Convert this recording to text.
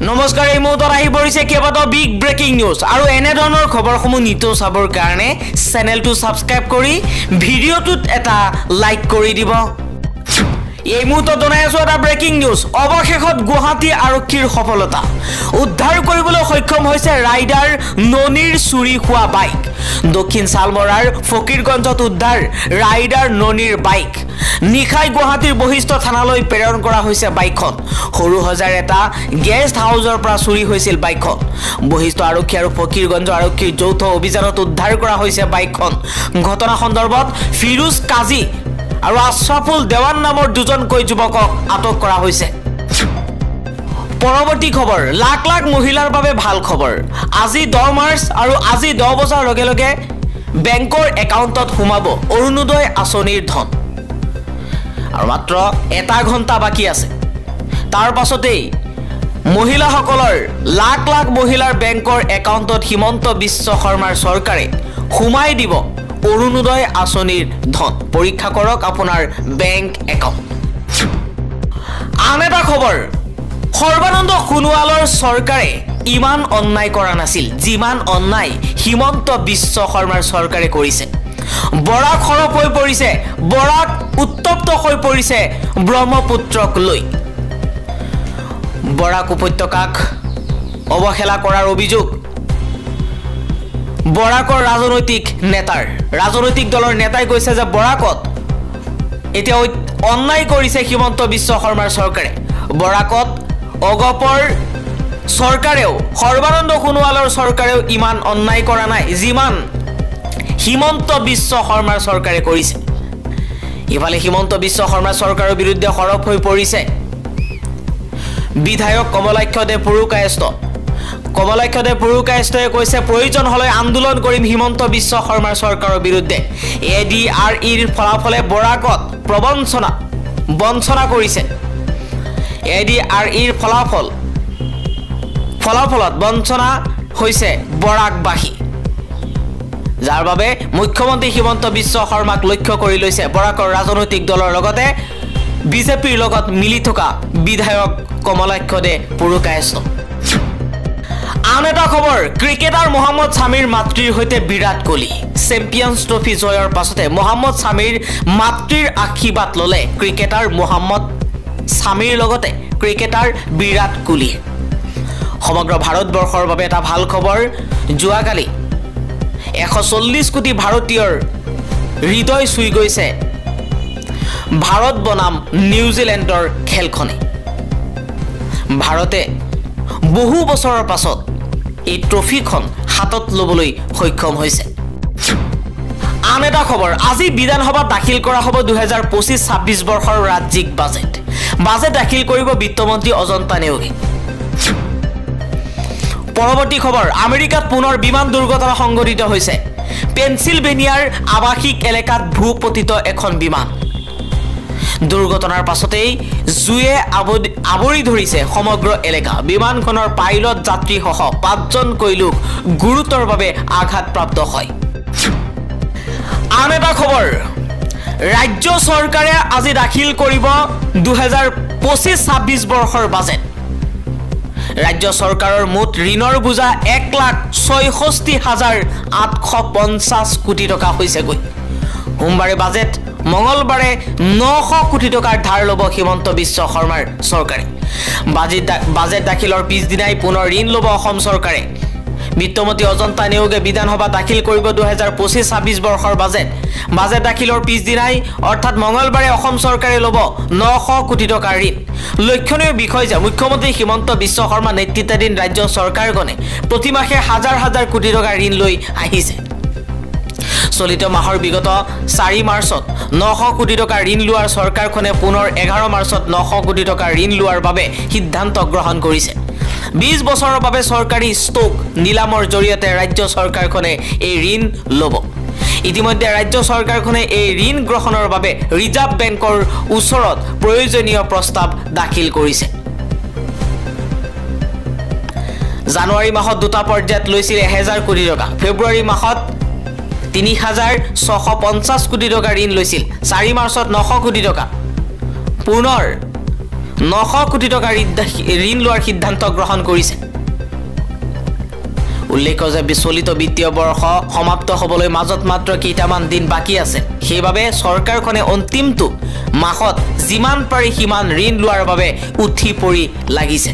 নমস্কাৰ এই মুহূৰ্তত আহি পৰিছে কেইবাটাও বিগ ব্ৰেকিং নিউজ আৰু এনে ধৰণৰ খবৰসমূহ নিতৌ চাবৰ কাৰণে চেনেলটো সাবস্ক্ৰাইব কৰি ভিডিঅ'টোত এটা লাইক কৰি দিব এই মুহূৰ্তত জনাই আছো এটা ব্ৰেকিং নিউজ অৱশেষত গুৱাহাটী আৰক্ষীৰ সফলতা উদ্ধাৰ কৰিবলৈ সক্ষম হৈছে ৰাইডাৰ ননীৰ চুৰি হোৱা বাইক দক্ষিণ চালমৰাৰ ফকিৰগঞ্জত উদ্ধাৰ ৰাইডাৰ ননীৰ বাইক নিখাই গুৱাহাটীৰ বহিষ্ঠ থানালৈ প্ৰেৰণ কৰা হৈছে বাইকখন সৰু হজাৰ এটা গেষ্ট হাউচৰ পৰা চুৰি হৈছিল বাইকখন বহিষ্ঠ আৰক্ষী আৰু ফকিৰগঞ্জ আৰক্ষীৰ যৌথ অভিযানত উদ্ধাৰ কৰা হৈছে বাইকখন ঘটনা সন্দৰ্ভত ফিৰোজ কাজী আৰু আশৰাফুল দেৱান নামৰ দুজনকৈ যুৱকক আটক কৰা হৈছে পৰৱৰ্তী খবৰ লাখ লাখ মহিলাৰ বাবে ভাল খবৰ আজি 10 মাৰ্চ আৰু আজি 10 বছৰ লগে লগে বেংকৰ একাউণ্টত সোমাব অৰুণোদয় আঁচনিৰ ধন আৰু মাত্ৰ এটা ঘণ্টা বাকি আছে তাৰ পাছতেই মহিলাসকলৰ লাখ লাখ মহিলাৰ বেংকৰ একাউণ্টত হিমন্ত বিশ্ব শৰ্মাৰ চৰকাৰে সোমাই দিব অৰুণোদয় আঁচনিৰ ধন পৰীক্ষা কৰক আপোনাৰ বেংক একাউণ্ট আন এটা খবৰ সৰ্বানন্দ সোণোৱালৰ চৰকাৰে ইমান অন্যায় কৰা নাছিল যিমান অন্যায় হিমন্ত বিশ্ব শৰ্মাৰ চৰকাৰে কৰিছে বৰাক খৰপ হৈ পৰিছে বৰাক উত্তপ্ত হৈ পৰিছে ব্ৰহ্মপুত্ৰক লৈ বৰাক উপত্যকাক অৱহেলা কৰাৰ অভিযোগ বৰাকৰ ৰাজনৈতিক দলৰ নেতাই কৈছে যে বৰাকত এতিয়া অন্যায় কৰিছে হিমন্ত বিশ্ব শৰ্মাৰ চৰকাৰে বৰাকত অগপৰ চৰকাৰেও সৰ্বানন্দ সোণোৱালৰ চৰকাৰেও ইমান অন্যায় কৰা নাই যিমান হিমন্ত বিশ্ব শৰ্মাৰ চৰকাৰে কৰিছে ইফালে হিমন্ত বিশ্ব শৰ্মাৰ চৰকাৰৰ বিৰুদ্ধে খৰপ হৈ পৰিছে বিধায়ক কমলাক্ষদেৱ পুৰুকায়স্তই কৈছে প্ৰয়োজন হলে আন্দোলন কৰিম হিমন্ত বিশ্ব শৰ্মাৰ চৰকাৰৰ বিৰুদ্ধে এডিআৰইৰ ফলাফলে বৰাকত বঞ্চনা কৰিছে এডিআৰইৰ ফলাফলত বঞ্চনা হৈছে বৰাকবাসী যাৰ বাবে মুখ্যমন্ত্ৰী হিমন্ত বিশ্ব শৰ্মাক লক্ষ্য কৰি লৈছে বৰাকৰ ৰাজনৈতিক দলৰ লগতে বিজেপিৰ লগত মিলি থকা বিধায়ক কমলাক্ষদেৱ পুৰুকায়স্ত আন এটা খবৰ ক্ৰিকেটাৰ মহম্মদ শামীৰ মাতৃৰ সৈতে বিৰাট কোহলি চেম্পিয়ন্স ট্ৰফি জয়ৰ পাছতে মহম্মদ শামীৰ মাতৃৰ আশীৰ্বাদ ললে ক্ৰিকেটাৰ মহম্মদ শামীৰ লগতে ক্ৰিকেটাৰ বিৰাট কোহলি সমগ্ৰ ভাৰতবৰ্ষৰ বাবে এটা ভাল খবৰ যোৱাকালি 140 কোটি ভাৰতীয়ৰ হৃদয় চুই গৈছে ভাৰত বনাম নিউজিলেণ্ডৰ খেলখনে ভাৰতে বহু বছৰৰ পাছত এই ট্ৰফিখন হাতত ল'বলৈ সক্ষম হৈছে আন এটা খবৰ আজি বিধানসভাত দাখিল কৰা হ'ব 2025-26 বৰ্ষৰ ৰাজ্যিক বাজেট দাখিল কৰিব বিত্তমন্ত্ৰী অজন্তা নেওগে পৰৱৰ্তী খবৰ আমেৰিকাত পুনৰ বিমান দুৰ্ঘটনা সংঘটিত হৈছে পেনচিলভেনিয়াৰ আৱাসিক এলেকাত ভূপতিত এখন বিমান দুৰ্ঘটনাৰ পাছতেই জুয়ে আৱৰি ধৰিছে সমগ্ৰ এলেকা বিমানখনৰ পাইলট যাত্ৰী সহ 5জনকৈ লোক গুৰুতৰভাৱে আঘাতপ্ৰাপ্ত হয় আন এটা খবৰ ৰাজ্য চৰকাৰে আজি দাখিল কৰিব 2025-26 বৰ্ষৰ বাজেট ৰাজ্য চৰকাৰৰ মুঠ ঋণৰ বোজা 1,66,850 কোটি টকা হৈছেগৈ সোমবাৰে বাজেট মঙলবাৰে 900 কোটি টকাৰ ধাৰ ল'ব হিমন্ত বিশ্ব শৰ্মাৰ চৰকাৰে বাজেট দাখিলৰ পিছদিনাই পুনৰ ঋণ ল'ব অসম চৰকাৰে বিত্তমন্ত্ৰী অজন্তা নেওগে বিধানসভাত দাখিল কৰিব 2025-26 বৰ্ষৰ বাজেট দাখিলৰ পিছদিনাই অৰ্থাৎ মঙলবাৰে অসম চৰকাৰে ল'ব 900 কোটি টকাৰ ঋণ লক্ষণীয় বিষয় যে মুখ্যমন্ত্ৰী হিমন্ত বিশ্ব শৰ্মা নেতৃত্বাধীন ৰাজ্য চৰকাৰখনে প্ৰতিমাহে হাজাৰ হাজাৰ কোটি টকাৰ ঋণ লৈ আহিছে চলিত মাহৰ বিগত 4 মাৰ্চত 900 কোটি টকা ঋণ লোৱাৰ চৰকাৰখনে পুনৰ 11 মাৰ্চত 900 কোটি টকা ঋণ লোৱাৰ বাবে সিদ্ধান্ত গ্ৰহণ কৰিছে 20 বছৰৰ বাবে চৰকাৰী ষ্টক নিলামৰ জৰিয়তে ৰাজ্য চৰকাৰখনে এই ঋণ ল'ব ইতিমধ্যে ৰাজ্য চৰকাৰখনে এই ঋণ গ্ৰহণৰ বাবে ৰিজাৰ্ভ বেংকৰ ওচৰত প্ৰয়োজনীয় প্ৰস্তাৱ দাখিল কৰিছে জানুৱাৰী মাহত দুটা পৰ্যায়ত লৈছিল 1000 কোটি টকা ফেব্ৰুৱাৰী মাহত 3,650 কোটি টকা ঋণ লৈছিল 4 মাৰ্চত 900 কোটি টকা পুনৰ 900 কোটি টকা ঋণ লোৱাৰ সিদ্ধান্ত গ্ৰহণ কৰিছে। উল্লেখ্য যে চলিত বিত্তীয় বৰ্ষ সমাপ্ত হ'বলৈ মাজত মাত্ৰ কেইটামান দিন বাকী আছে। সেইবাবে চৰকাৰখনে অন্তিমটো মাহত যিমান পাৰি সিমান ঋণ লোৱাৰ বাবে উঠি পৰি লাগিছে।